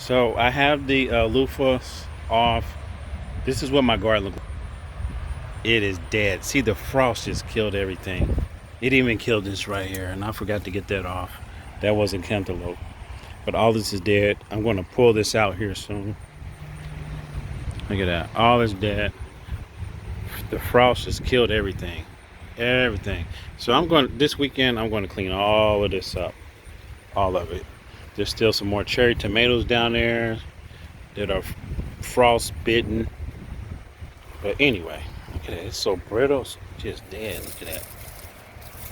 So I have the loofahs off. This is what my garden looks like. It is dead. See, the frost just killed everything. It even killed this right here, and I forgot to get that off. That wasn't cantaloupe. But all this is dead. I'm going to pull this out here soon. Look at that. All is dead. The frost just killed everything. Everything. So this weekend, I'm going to clean all of this up. All of it. There's still some more cherry tomatoes down there that are frost bitten. But anyway, look at that. It's so brittle. It's just dead. Look at that.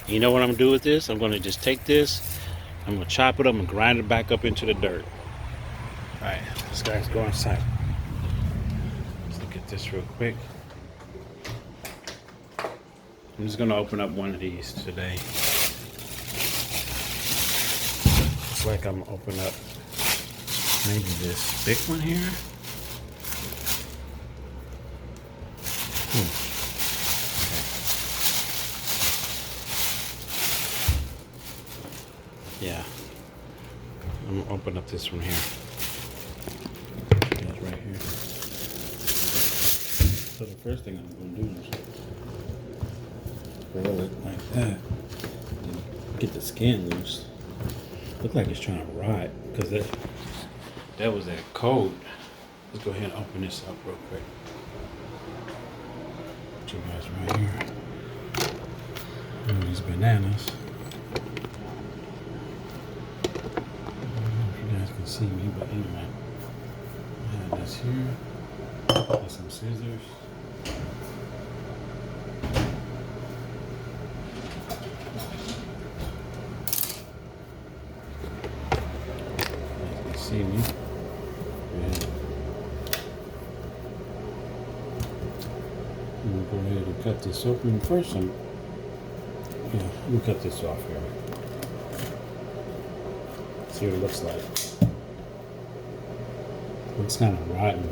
You know what I'm going to do with this? I'm going to just take this. I'm going to chop it up and grind it back up into the dirt. All right. This guy's going inside. Let's look at this real quick. I'm just going to open up one of these today. Looks like I'm going to open up maybe this big one here. Yeah. I'm going to open up this one here. That's right here. So the first thing I'm going to do is roll it like that. And get the skin loose. Look like it's trying to rot because that was that cold. Let's go ahead and open this up real quick. Put you guys right here. And these bananas. Can see me, but anyway, I have this here. Got some scissors. You can see me. Yeah. I'm gonna go ahead and cut this open first. Let me cut this off here. See what it looks like. Looks kind of rotten.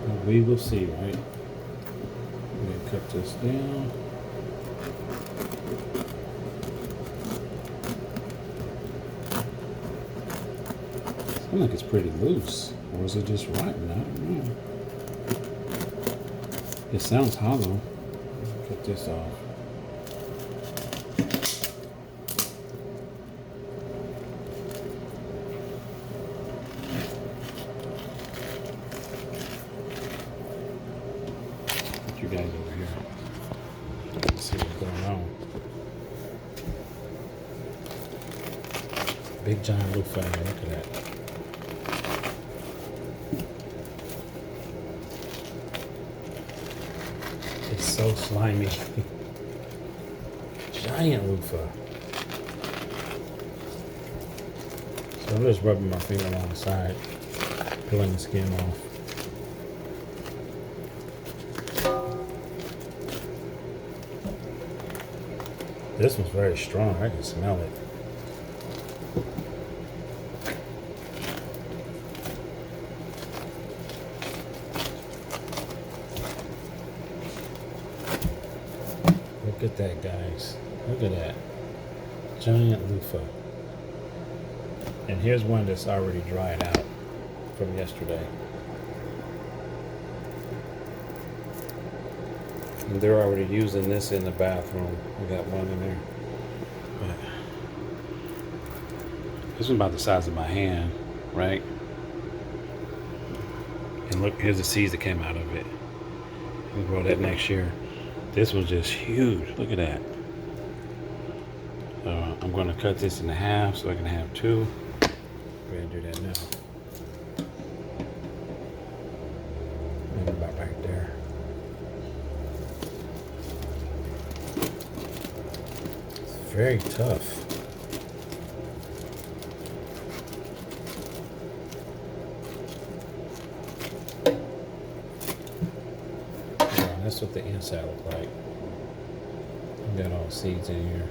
But we will see, right? We're going to cut this down. I feel like it's pretty loose. Or is it just rotten? I don't know. It sounds hollow. Cut this off. You guys over here. Let's see what's going on. Big giant loofah. Look at that. It's so slimy. Giant loofah. So I'm just rubbing my finger along the side, peeling the skin off. This one's very strong. I can smell it. Look at that, guys. Look at that. Giant loofah. And here's one that's already dried out from yesterday. And they're already using this in the bathroom. We got one in there. But this one's about the size of my hand, right? And look, here's the seeds that came out of it. We'll grow that next year. This was just huge. Look at that. So I'm going to cut this in half so I can have two. Go ahead and do that now. Maybe about right there. It's very tough. That's what the inside looks like. Got all the seeds in here.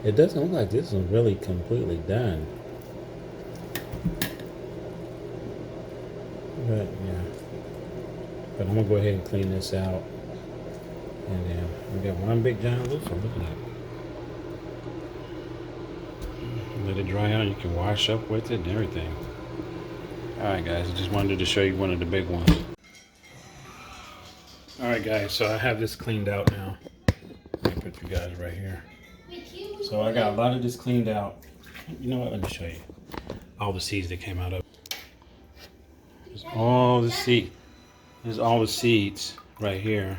It doesn't look like this is really completely done. But yeah. But I'm gonna go ahead and clean this out. And then we got one big giant loofah. Look at that. Let it dry out. You can wash up with it and everything. Alright guys, I just wanted to show you one of the big ones. Alright guys, so I have this cleaned out now. Let me put you guys right here. So I got a lot of this cleaned out. You know what, let me show you. All the seeds that came out of it. There's all the seed. There's all the seeds right here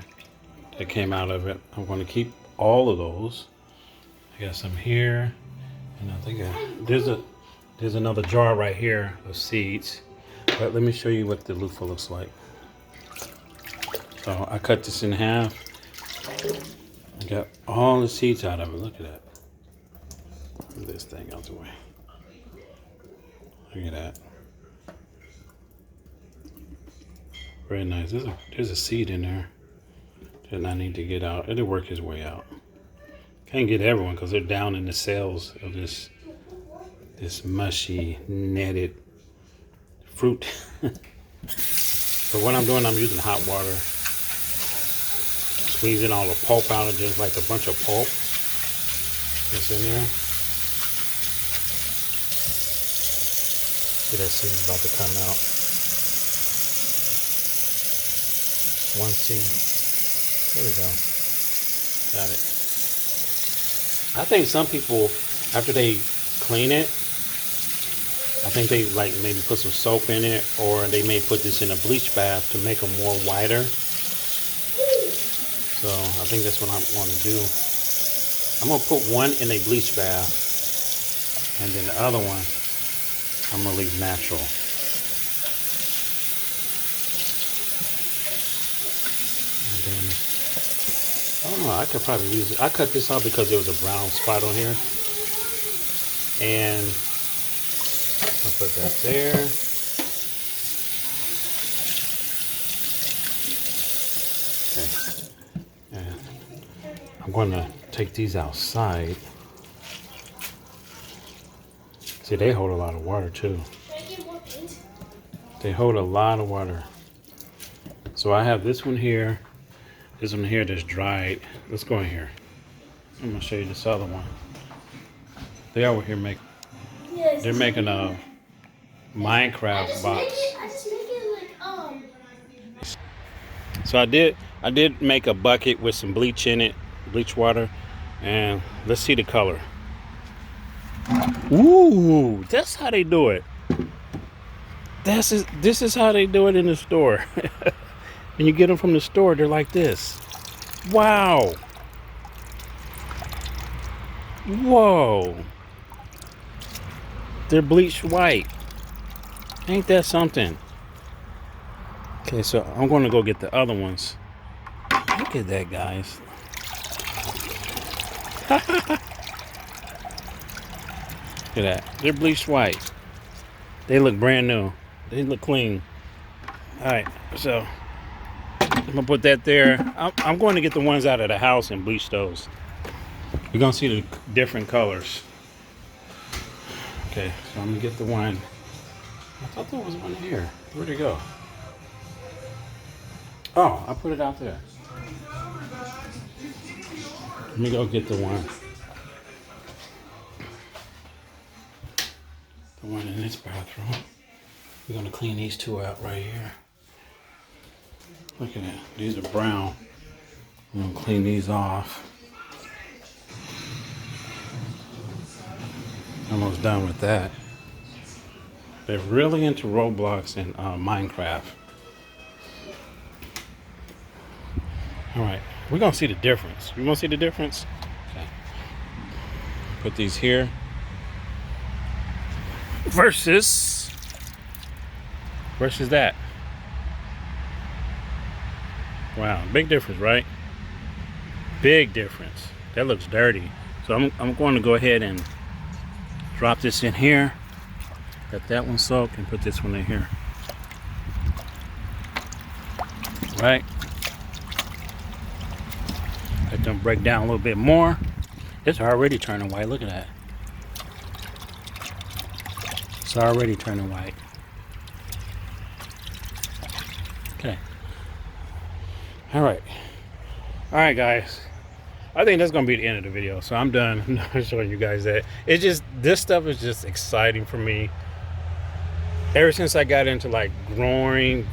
that came out of it. I'm going to keep all of those. I got some here, and I think there's another jar right here of seeds. But let me show you what the loofah looks like. So I cut this in half. I got all the seeds out of it. Look at that. Move this thing out the way. Look at that. Very nice. There's a seed in there that I need to get out. It'll work his way out. Can't get everyone because they're down in the cells of this mushy netted fruit. So what I'm doing, I'm using hot water, squeezing all the pulp out of just like a bunch of pulp that's in there. See, that seed's about to come out. One seed. There we go. Got it. I think some people, after they clean it, I think they like maybe put some soap in it, or they may put this in a bleach bath to make them more whiter. So I think that's what I'm going to do. I'm going to put one in a bleach bath, and then the other one I'm going to leave natural. And then, I don't know, I could probably use it. I cut this out because there was a brown spot on here. And I'll put that there. Okay. And I'm going to take these outside. See, they hold a lot of water too. They hold a lot of water. So I have this one here. This one here that's dried. Let's go in here. I'm going to show you this other one. They over here they're making a Minecraft box. So I did make a bucket with some bleach in it, bleach water, and let's see the color. Ooh, that's how they do it. This is how they do it in the store. And you get them from the store, they're like this. Wow. Whoa. They're bleached white. Ain't that something? Okay, so I'm going to go get the other ones. Look at that, guys. Look at that. They're bleached white. They look brand new. They look clean. Alright, so I'm going to put that there. I'm going to get the ones out of the house and bleach those. You're going to see the different colors. Okay, so I'm going to get the one. I thought there was one here. Where'd it go? Oh, I put it out there. Let me go get the one. The one in this bathroom. We're going to clean these two out right here. Look at that. These are brown. I'm going to clean these off. Almost done with that. They're really into Roblox and Minecraft. Alright, we're going to see the difference. You want to see the difference? Okay. Put these here. Versus that. Wow, big difference, right? Big difference. That looks dirty. So I'm going to go ahead and drop this in here. Got that one soaked and put this one in here. Right. Let them break down a little bit more. It's already turning white. Look at that. It's already turning white. Okay. Alright. Alright, guys. I think that's going to be the end of the video. So I'm done. I'm not showing you guys that. It's just, this stuff is just exciting for me. Ever since I got into like growing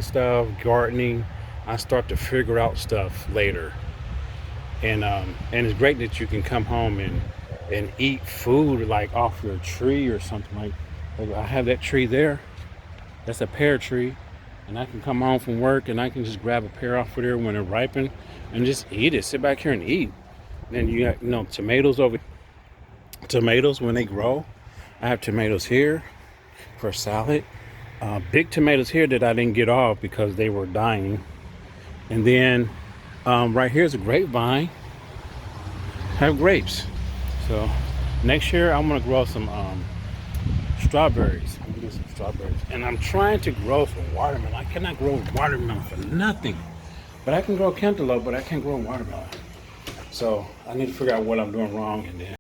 stuff, gardening, I start to figure out stuff later. And it's great that you can come home and eat food like off your tree or something like I have that tree there. That's a pear tree, and I can come home from work and I can just grab a pear off of there when it ripen and just eat it. Sit back here and eat. Then you got tomatoes over. Tomatoes when they grow, I have tomatoes here for salad. Big tomatoes here that I didn't get off because they were dying. And then right here is a grapevine. I have grapes. So next year I'm gonna grow some strawberries. I'm gonna do some strawberries. And I'm trying to grow some watermelon. I cannot grow watermelon for nothing. But I can grow cantaloupe, but I can't grow watermelon. So I need to figure out what I'm doing wrong and then